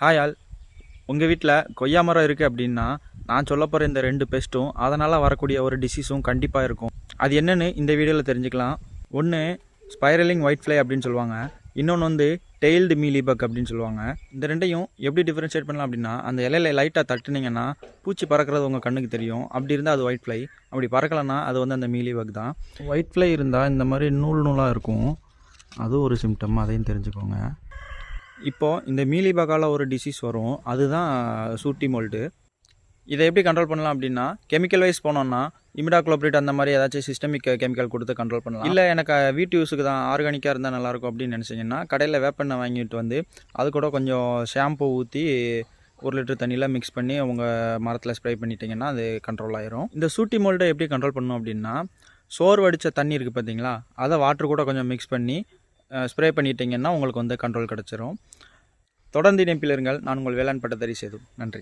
Hi all. உங்கள் வீட்டில் கொய்யா மரம் இருக்குது அப்படின்னா நான் சொல்ல போகிற இந்த 2 பெஸ்ட்டும் அதனால் வரக்கூடிய ஒரு டிசீஸும் கண்டிப்பாக இருக்கும். அது என்னென்னு இந்த வீடியோவில் தெரிஞ்சுக்கலாம். ஒன்று ஸ்பைரலிங் ஒயிட் ஃப்ளை அப்படின்னு சொல்லுவாங்க, இன்னொன்று வந்து டெய்ல்டு மீலிபக் அப்படின்னு சொல்லுவாங்க. இந்த ரெண்டையும் எப்படி டிஃப்ரென்ஷியேட் பண்ணலாம் அப்படின்னா, அந்த இலையில லைட்டாக தட்டுனீங்கன்னா பூச்சி பறக்கிறது உங்கள் கண்ணுக்கு தெரியும். அப்படி இருந்தால் அது ஒயிட் ஃப்ளை, அப்படி பறக்கலைன்னா அது வந்து அந்த மீலிபக் தான். ஒயிட் ஃப்ளை இருந்தால் இந்த மாதிரி நூல் நூலாக இருக்கும், அது ஒரு சிம்டம், அதையும் தெரிஞ்சுக்கோங்க. இப்போது இந்த மீலிபகால ஒரு டிசீஸ் வரும், அதுதான் சூட்டி மோல்டு. இதை எப்படி கண்ட்ரோல் பண்ணலாம் அப்படின்னா, கெமிக்கல் வைஸ் போனோம்னா இமிடாக்ளோப்ரிட் அந்த மாதிரி ஏதாச்சும் சிஸ்டமிக் கெமிக்கல் கொடுத்து கண்ட்ரோல் பண்ணலாம். இல்லை எனக்கு வீட்டு யூஸுக்கு தான் ஆர்கானிக்காக இருந்தால் நல்லாயிருக்கும் அப்படின்னு நினச்சிங்கன்னா, கடையில் வேப்பெண்ணெய் வாங்கிட்டு வந்து அது கூட கொஞ்சம் ஷாம்பு ஊற்றி 1 லிட்டர் தண்ணியில் மிக்ஸ் பண்ணி உங்கள் மரத்தில் ஸ்ப்ரே பண்ணிட்டீங்கன்னா அது கண்ட்ரோல் ஆயிரும். இந்த சூட்டி மோல்டை எப்படி கண்ட்ரோல் பண்ணணும் அப்படின்னா, சோறு வடித்த தண்ணி இருக்குது பார்த்தீங்களா, அதை வாட்டர் கூட கொஞ்சம் மிக்ஸ் பண்ணி ஸ்ப்ரே பண்ணிட்டீங்கன்னா உங்களுக்கு வந்து கண்ட்ரோல் கிடச்சிரும். தொடர்ந்து இணைப்பில் இருங்கள். நான் உங்கள் வேளாண் பட்டதாரி சேது. நன்றி.